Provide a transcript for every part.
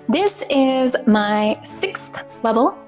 This is my 6th level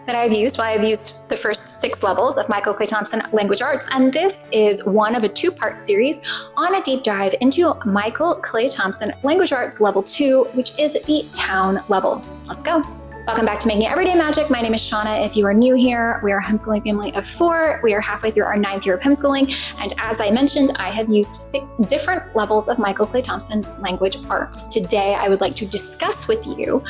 that I've used. Well, I've used the first 6 levels of Michael Clay Thompson Language Arts, and this is one of a 2-part series on a deep dive into Michael Clay Thompson Language Arts Level 2, which is the town level. Let's go. Welcome back to Making Everyday Magic. My name is Shauna. If you are new here, we are a homeschooling family of 4. We are halfway through our 9th year of homeschooling. And as I mentioned, I have used 6 different levels of Michael Clay Thompson Language Arts. Today, I would like to discuss with you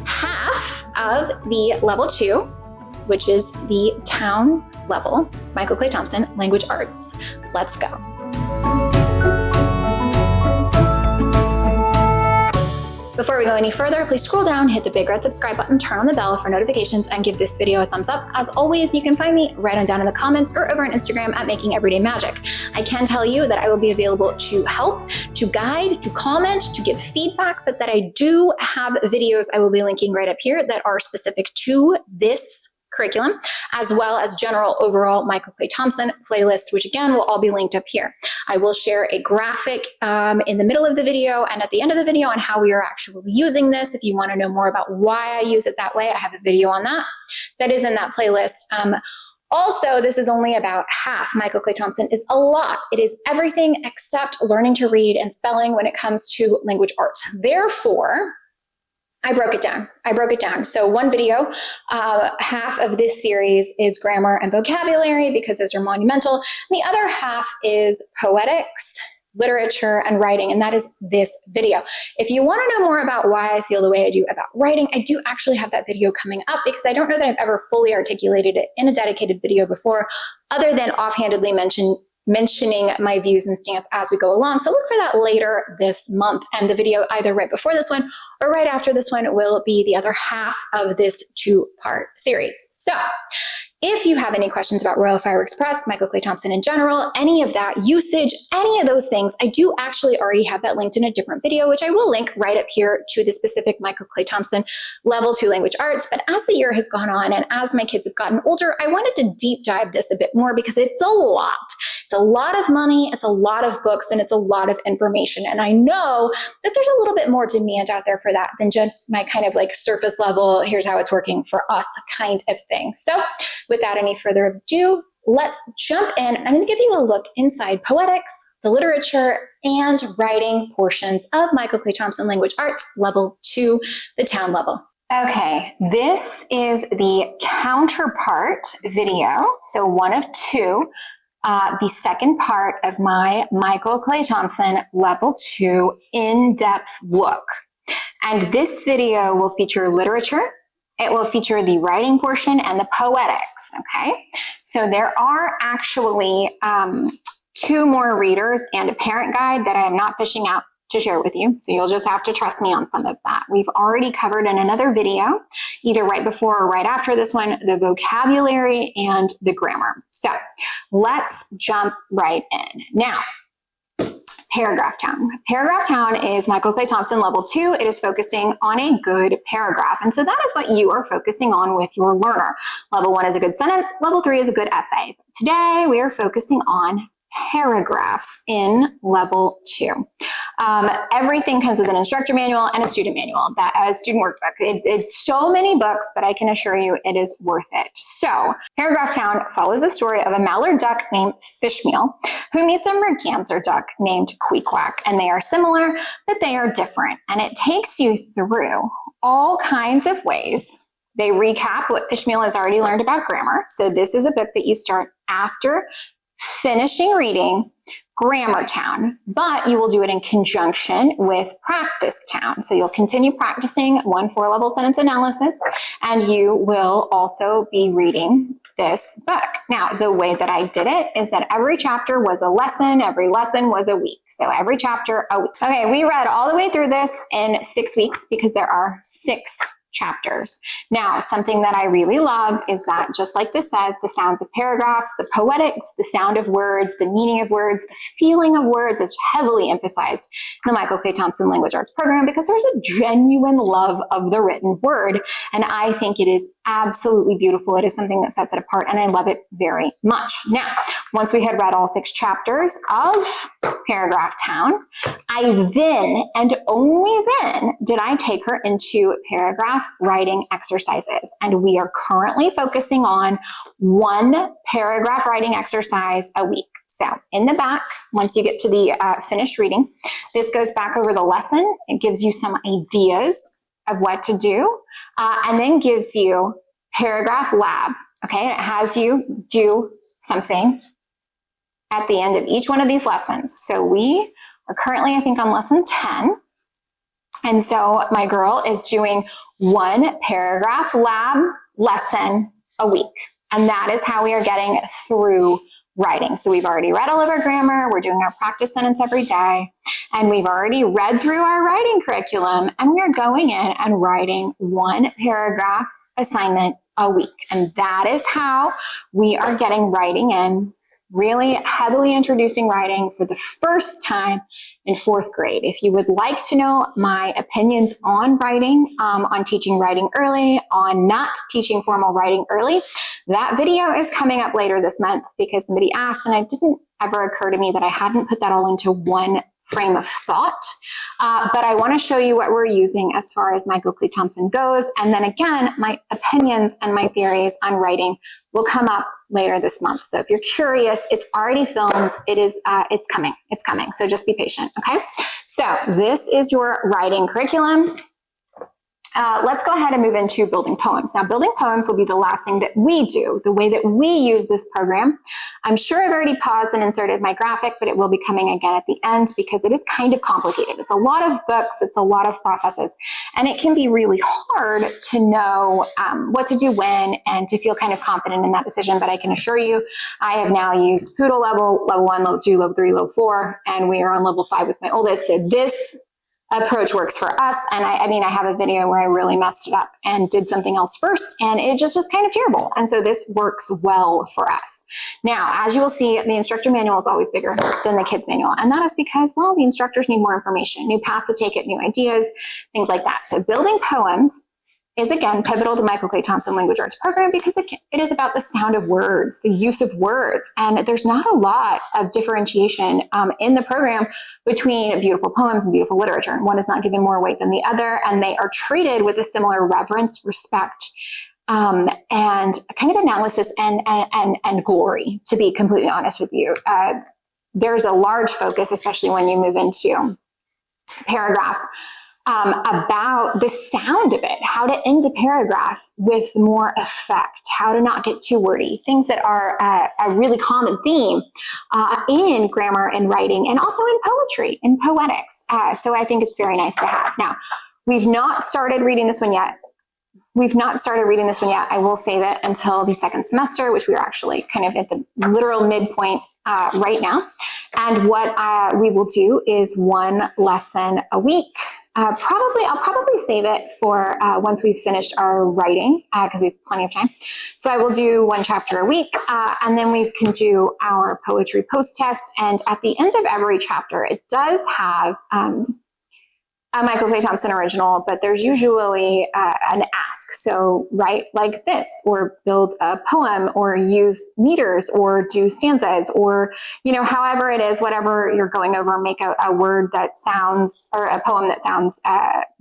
half of the Level 2, which is the town level, Michael Clay Thompson Language Arts. Let's go. Before we go any further, please scroll down, hit the big red subscribe button, turn on the bell for notifications, and give this video a thumbs up. As always, you can find me right on down in the comments or over on Instagram at Making Everyday Magic. I can tell you that I will be available to help, to guide, to comment, to give feedback, but that I do have videos I will be linking right up here that are specific to this curriculum, as well as general overall Michael Clay Thompson playlist, which again will all be linked up here. I will share a graphic in the middle of the video and at the end of the video on how we are actually using this. If you want to know more about why I use it that way, I have a video on that. That is in that playlist. Also, this is only about half. Michael Clay Thompson is a lot. It is everything except learning to read and spelling when it comes to language arts. Therefore, I broke it down. So one video, half of this series is grammar and vocabulary because those are monumental. And the other half is poetics, literature, and writing, and that is this video. If you want to know more about why I feel the way I do about writing, I do actually have that video coming up because I don't know that I've ever fully articulated it in a dedicated video before, other than offhandedly mentioning my views and stance as we go along. So look for that later this month. And the video either right before this one or right after this one will be the other half of this 2-part series. So if you have any questions about Royal Fireworks Press, Michael Clay Thompson in general, any of that usage, any of those things, I do actually already have that linked in a different video, which I will link right up here to the specific Michael Clay Thompson Level 2 Language Arts. But as the year has gone on and as my kids have gotten older, I wanted to deep dive this a bit more because it's a lot. It's a lot of money, it's a lot of books, and it's a lot of information. And I know that there's a little bit more demand out there for that than just my kind of like surface level, here's how it's working for us kind of thing. So without any further ado, let's jump in. I'm going to give you a look inside poetics, the literature, and writing portions of Michael Clay Thompson Language Arts Level 2, the town level. Okay, this is the counterpart video, so one of 2. The second part of my Michael Clay Thompson Level 2 in-depth look. And this video will feature literature. It will feature the writing portion and the poetics, okay? So there are actually 2 more readers and a parent guide that I am not fishing out to share with you. So you'll just have to trust me on some of that. We've already covered in another video, either right before or right after this one, the vocabulary and the grammar. So let's jump right in. Now, Paragraph Town. Paragraph Town is Michael Clay Thompson Level 2. It is focusing on a good paragraph. And so that is what you are focusing on with your learner. Level 1 is a good sentence. Level 3 is a good essay. Today, we are focusing on paragraphs in Level 2. Everything comes with an instructor manual and a student manual, that a student workbook. It's so many books, but I can assure you it is worth it. So Paragraph Town follows the story of a mallard duck named Fishmeal who meets a merganser duck named Queequeg, and they are similar, but they are different. And it takes you through all kinds of ways. They recap what Fishmeal has already learned about grammar. So this is a book that you start after finishing reading Grammar Town, but you will do it in conjunction with Practice Town. So you'll continue practicing 1 4-level sentence analysis, and you will also be reading this book. Now, the way that I did it is that every chapter was a lesson, every lesson was a week. So every chapter a week. Okay, we read all the way through this in 6 weeks because there are 6 chapters. Now, something that I really love is that, just like this says, the sounds of paragraphs, the poetics, the sound of words, the meaning of words, the feeling of words is heavily emphasized in the Michael K. Thompson Language Arts program because there's a genuine love of the written word. And I think it is absolutely beautiful. It is something that sets it apart, and I love it very much. Now, once we had read all 6 chapters of Paragraph Town, I then, and only then, did I take her into paragraph writing exercises. And we are currently focusing on 1 paragraph writing exercise a week. So in the back, once you get to the finished reading, this goes back over the lesson. It gives you some ideas of what to do, and then gives you paragraph lab. Okay, and it has you do something at the end of each one of these lessons. So we are currently, I think, on lesson 10. And so my girl is doing 1 paragraph lab lesson a week. And that is how we are getting through writing. So we've already read all of our grammar. We're doing our practice sentence every day. And we've already read through our writing curriculum. And we are going in and writing 1 paragraph assignment a week. And that is how we are getting writing in, really heavily introducing writing for the first time in 4th grade. If you would like to know my opinions on writing, on teaching writing early, on not teaching formal writing early, that video is coming up later this month because somebody asked, and it didn't ever occur to me that I hadn't put that all into one frame of thought. But I want to show you what we're using as far as Michael K. Thompson goes. And then again, my opinions and my theories on writing will come up later this month. So if you're curious, it's already filmed. It's coming. So just be patient. Okay. So this is your writing curriculum. Let's go ahead and move into building poems. Now, building poems will be the last thing that we do, the way that we use this program. I'm sure I've already paused and inserted my graphic, but it will be coming again at the end because it is kind of complicated. It's a lot of books, it's a lot of processes, and it can be really hard to know what to do when and to feel kind of confident in that decision. But I can assure you, I have now used Poodle level, level 1, level 2, level 3, level 4, and we are on level 5 with my oldest. So this approach works for us. And I mean, I have a video where I really messed it up and did something else first, and it just was kind of terrible. And so this works well for us. Now, as you will see, the instructor manual is always bigger than the kids manual. And that is because, well, the instructors need more information, new paths to take it, new ideas, things like that. So building poems is, again, pivotal to Michael K. Thompson Language Arts program because it is about the sound of words, the use of words. And there's not a lot of differentiation in the program between beautiful poems and beautiful literature. And one is not given more weight than the other, and they are treated with a similar reverence, respect, and kind of analysis and glory, to be completely honest with you. There's a large focus, especially when you move into paragraphs, about the sound of it, how to end a paragraph with more effect, how to not get too wordy, things that are a really common theme in grammar and writing, and also in poetry and poetics. So I think it's very nice to have. Now, we've not started reading this one yet. I will save it until the 2nd semester, which we are actually kind of at the literal midpoint right now. And what we will do is 1 lesson a week. I'll probably save it for once we've finished our writing because we have plenty of time. So I will do 1 chapter a week, and then we can do our poetry post test. And at the end of every chapter, it does have a Michael K. Thompson original, but there's usually an ask. So write like this, or build a poem, or use meters, or do stanzas, or, however it is, whatever you're going over, make a word that sounds, or a poem that sounds,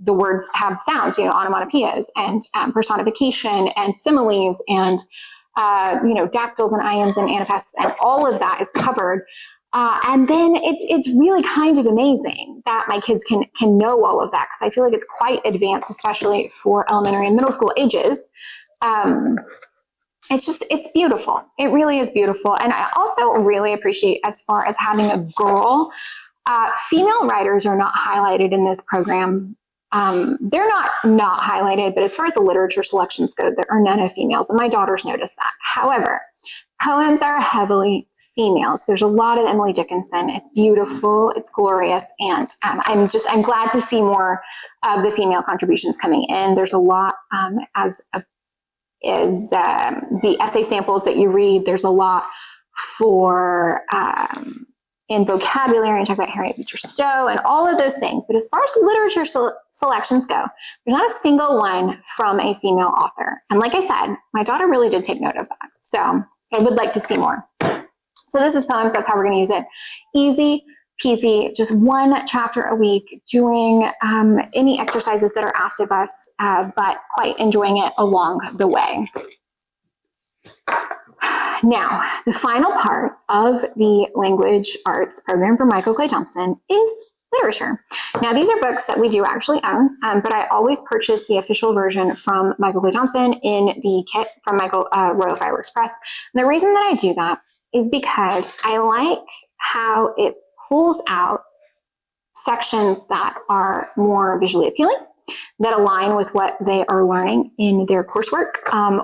the words have sounds, onomatopoeias and personification and similes and, dactyls and ions and anapaests, and all of that is covered. And then it's really kind of amazing that my kids can know all of that, because I feel like it's quite advanced, especially for elementary and middle school ages. It's beautiful. It really is beautiful. And I also really appreciate, as far as having a girl, female writers are not highlighted in this program. They're not highlighted, but as far as the literature selections go, there are none of females, and my daughters noticed that. However, poems are a heavily females. There's a lot of Emily Dickinson. It's beautiful, it's glorious, and I'm glad to see more of the female contributions coming in. There's a lot as the essay samples that you read. There's a lot for in vocabulary, and talk about Harriet Beecher Stowe and all of those things. But as far as literature selections go, there's not a single one from a female author. And like I said, my daughter really did take note of that. So I would like to see more. So this is poems. That's how we're going to use it. Easy peasy, just one chapter a week, doing any exercises that are asked of us, but quite enjoying it along the way. Now, the final part of the language arts program for Michael Clay Thompson is literature. Now, these are books that we do actually own, but I always purchase the official version from Michael Clay Thompson in the kit from Royal Fireworks Press. And the reason that I do that is because I like how it pulls out sections that are more visually appealing, that align with what they are learning in their coursework,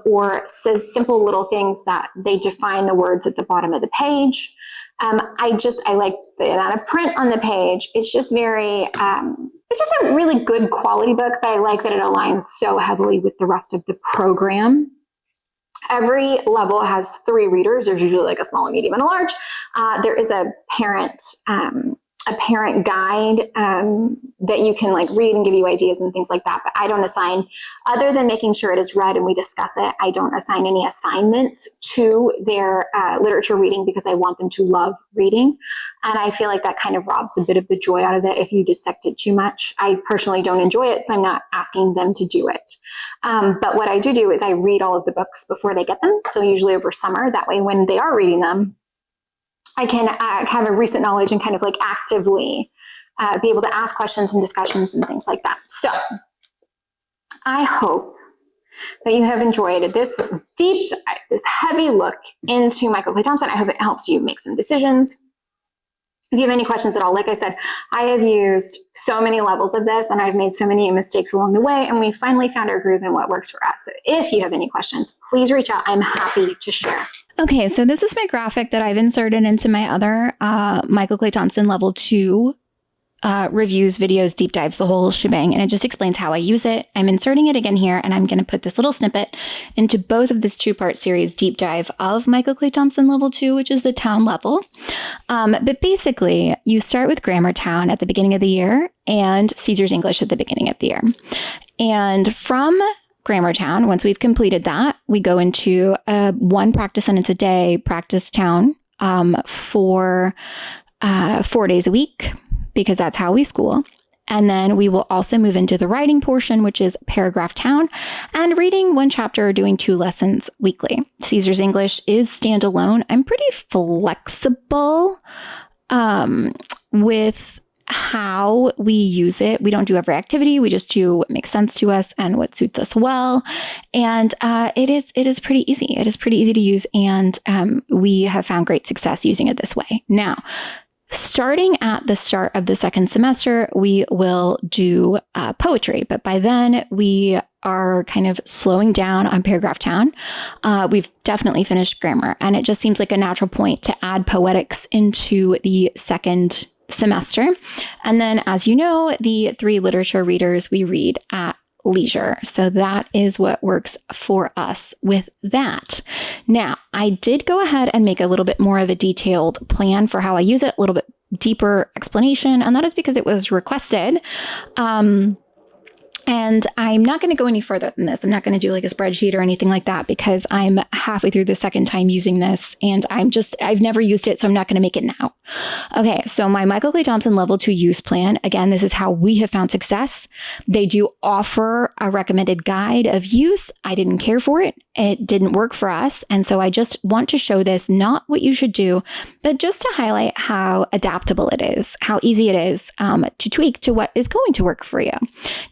or says simple little things that they define the words at the bottom of the page. I like the amount of print on the page. It's just it's just a really good quality book, but I like that it aligns so heavily with the rest of the program. Every level has 3 readers. There's usually like a small, a medium, and a large. There is a parent guide that you can like read and give you ideas and things like that. But I don't assign, other than making sure it is read and we discuss it, I don't assign any assignments to their literature reading, because I want them to love reading. And I feel like that kind of robs a bit of the joy out of it if you dissect it too much. I personally don't enjoy it, so I'm not asking them to do it. But what I do is I read all of the books before they get them. So usually over summer, that way when they are reading them, I can have a recent knowledge and kind of like actively be able to ask questions and discussions and things like that. So I hope that you have enjoyed this deep dive, this heavy look into Michael Clay Thompson. I hope it helps you make some decisions. If you have any questions at all, like I said, I have used so many levels of this and I've made so many mistakes along the way, and we finally found our groove in what works for us. So if you have any questions, please reach out. I'm happy to share. Okay, so this is my graphic that I've inserted into my other Michael Clay Thompson Level 2 reviews, videos, deep dives, the whole shebang, and it just explains how I use it. I'm inserting it again here, and I'm going to put this little snippet into both of this 2-part series deep dive of Michael Clay Thompson Level 2, which is the town level. But basically, you start with Grammar Town at the beginning of the year and Caesar's English at the beginning of the year. And from Grammar Town, once we've completed that, we go into one practice sentence a day practice town for 4 days a week, because that's how we school. And then we will also move into the writing portion, which is paragraph town, and reading 1 chapter or doing 2 lessons weekly. Caesar's English is standalone. I'm pretty flexible with how we use it. We don't do every activity. We just do what makes sense to us and what suits us well. And it is pretty easy. It is pretty easy to use. And we have found great success using it this way. Now, starting at the start of the 2nd semester, we will do poetry, but by then we are kind of slowing down on paragraph town. We've definitely finished grammar, and it just seems like a natural point to add poetics into the 2nd semester. And then, as you know, the 3 literature readers we read at leisure. So that is what works for us with that. Now, I did go ahead and make a little bit more of a detailed plan for how I use it, a little bit deeper explanation, and that is because it was requested. And I'm not going to go any further than this. I'm not going to do like a spreadsheet or anything like that, because I'm halfway through the 2nd time using this, and I've never used it, so I'm not going to make it now. Okay, so my Michael Clay Thompson Level 2 use plan, again, this is how we have found success. They do offer a recommended guide of use. I didn't care for it. It didn't work for us. And so I just want to show this, not what you should do, but just to highlight how adaptable it is, how easy it is to tweak to what is going to work for you.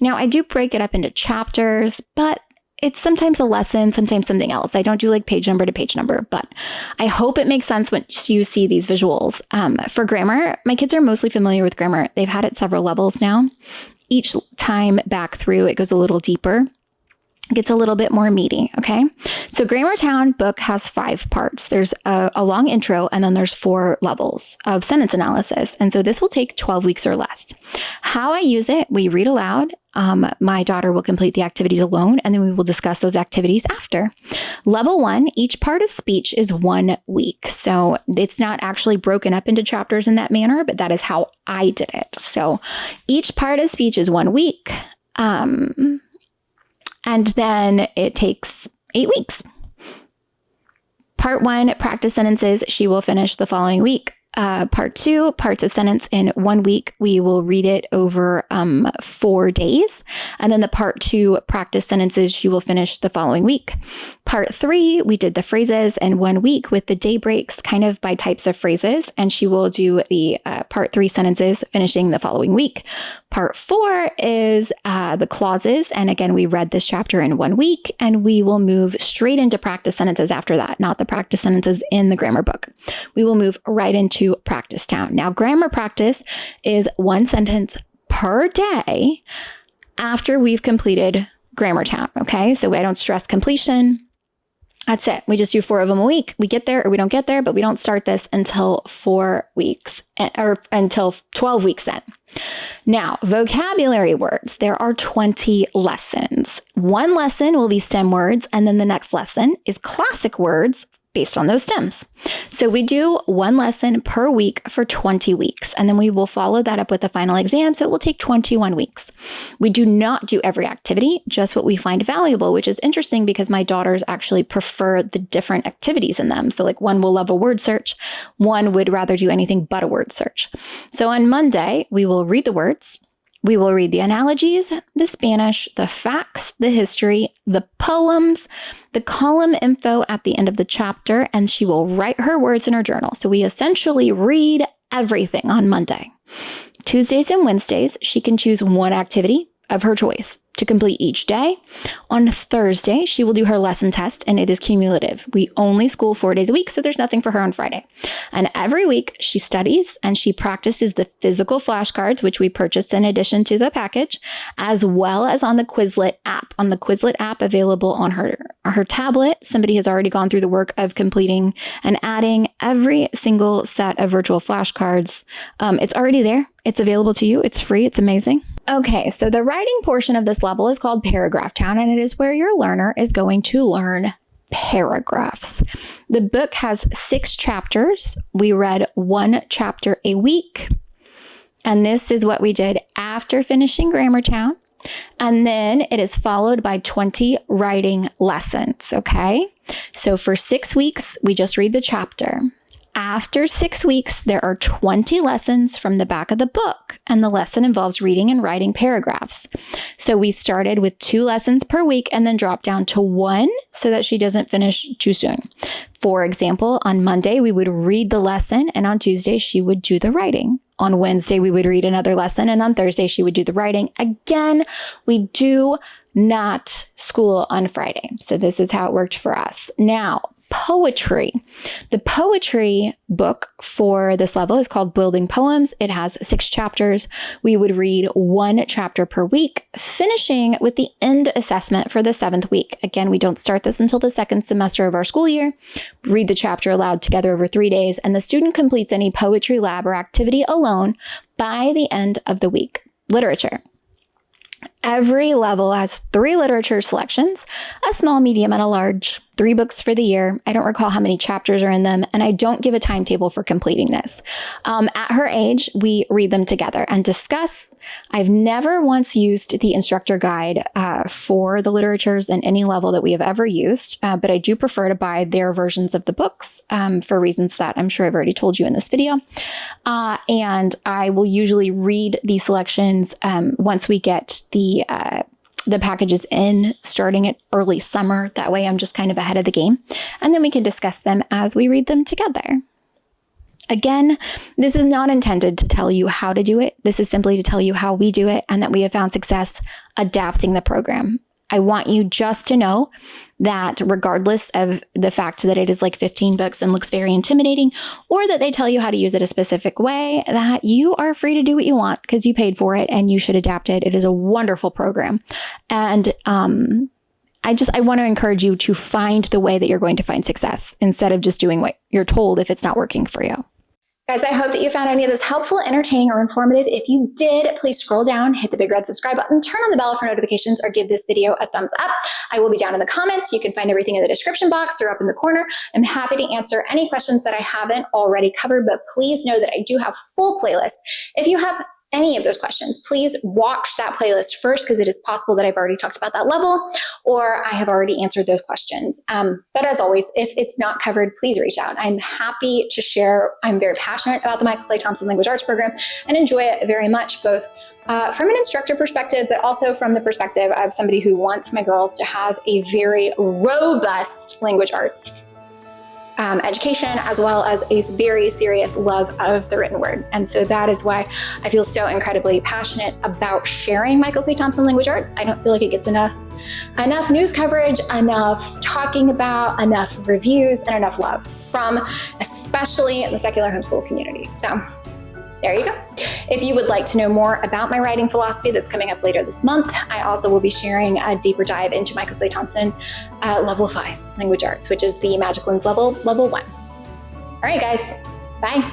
Now, I do break it up into chapters, but it's sometimes a lesson, sometimes something else. I don't do like page number to page number, but I hope it makes sense once you see these visuals. For grammar, my kids are mostly familiar with grammar. They've had it several levels now. Each time back through, it goes a little deeper. gets a little bit more meaty, okay? So Grammartown book has 5 parts. There's a long intro, and then there's 4 levels of sentence analysis. And so this will take 12 weeks or less. How I use it, we read aloud. My daughter will complete the activities alone, and then we will discuss those activities after. Level 1, each part of speech is 1 week. So it's not actually broken up into chapters in that manner, but that is how I did it. So each part of speech is 1 week. And then it takes 8 weeks. Part 1, practice sentences, she will finish the following week. Part 2, parts of sentence in 1 week. We will read it over 4 days. And then the part 2, practice sentences, she will finish the following week. Part 3, we did the phrases in 1 week with the day breaks kind of by types of phrases. And she will do the part 3 sentences finishing the following week. Part 4 is the clauses. And again, we read this chapter in 1 week, and we will move straight into practice sentences after that, not the practice sentences in the grammar book. We will move right into Practice Town. Now, grammar practice is 1 sentence per day after we've completed Grammar Town. Okay, so I don't stress completion. That's it. We just do 4 of them a week. We get there or we don't get there, but we don't start this until 4 weeks or until 12 weeks in. Now, vocabulary words. There are 20 lessons. 1 lesson will be STEM words, and then the next lesson is classic words based on those stems. So we do 1 lesson per week for 20 weeks, and then we will follow that up with the final exam. So it will take 21 weeks. We do not do every activity, just what we find valuable, which is interesting because my daughters actually prefer the different activities in them. So like one will love a word search, one would rather do anything but a word search. So on Monday, we will read the words. We will read the analogies, the Spanish, the facts, the history, the poems, the column info at the end of the chapter, and she will write her words in her journal. So we essentially read everything on Monday. Tuesdays and Wednesdays, she can choose 1 activity of her choice to complete each day. On Thursday, she will do her lesson test, and it is cumulative. We only school 4 days a week, so there's nothing for her on Friday. And every week, she studies and she practices the physical flashcards, which we purchased in addition to the package, as well as on the Quizlet app. On the Quizlet app available on her tablet, somebody has already gone through the work of completing and adding every single set of virtual flashcards. It's already there. It's available to you. It's free. It's amazing. Okay, so the writing portion of this level is called Paragraph Town, and it is where your learner is going to learn paragraphs. The book has 6 chapters. We read 1 chapter a week, and this is what we did after finishing Grammar Town. And then it is followed by 20 writing lessons, okay? So for 6 weeks, we just read the chapter. After 6 weeks, there are 20 lessons from the back of the book, and the lesson involves reading and writing paragraphs. So we started with 2 lessons per week and then dropped down to 1 so that she doesn't finish too soon. For example, on Monday, we would read the lesson, and on Tuesday, she would do the writing. On Wednesday, we would read another lesson, and on Thursday, she would do the writing. Again, we do not school on Friday. So this is how it worked for us. Now, poetry. The poetry book for this level is called Building Poems. It has 6 chapters. We would read 1 chapter per week, finishing with the end assessment for the 7th week. Again, we don't start this until the 2nd semester of our school year. Read the chapter aloud together over 3 days, and the student completes any poetry lab or activity alone by the end of the week. Literature. Every level has 3 literature selections, a small, medium, and a large. 3 books for the year. I don't recall how many chapters are in them, and I don't give a timetable for completing this. At her age, we read them together and discuss. I've never once used the instructor guide for the literatures in any level that we have ever used, but I do prefer to buy their versions of the books for reasons that I'm sure I've already told you in this video. And I will usually read these selections once we get the packages in, starting at early summer. That way I'm just kind of ahead of the game. And then we can discuss them as we read them together. Again, this is not intended to tell you how to do it. This is simply to tell you how we do it and that we have found success adapting the program. I want you just to know that regardless of the fact that it is like 15 books and looks very intimidating, or that they tell you how to use it a specific way, that you are free to do what you want because you paid for it and you should adapt it. It is a wonderful program. And I want to encourage you to find the way that you're going to find success instead of just doing what you're told if it's not working for you. Guys, I hope that you found any of this helpful, entertaining, or informative. If you did, please scroll down, hit the big red subscribe button, turn on the bell for notifications, or give this video a thumbs up. I will be down in the comments. You can find everything in the description box or up in the corner. I'm happy to answer any questions that I haven't already covered, but please know that I do have full playlists. If you have any of those questions, please watch that playlist first, because it is possible that I've already talked about that level or I have already answered those questions. But as always, if it's not covered, please reach out. I'm happy to share. I'm very passionate about the Michael Clay Thompson Language Arts program and enjoy it very much, both from an instructor perspective, but also from the perspective of somebody who wants my girls to have a very robust language arts education, as well as a very serious love of the written word. And so that is why I feel so incredibly passionate about sharing Michael Clay Thompson Language Arts. I don't feel like it gets enough news coverage, enough talking about, enough reviews, and enough love from especially the secular homeschool community. So there you go. If you would like to know more about my writing philosophy that's coming up later this month, I also will be sharing a deeper dive into Michael Clay Thompson Level 5 Language Arts, which is the Magic Lens Level 1. All right, guys. Bye.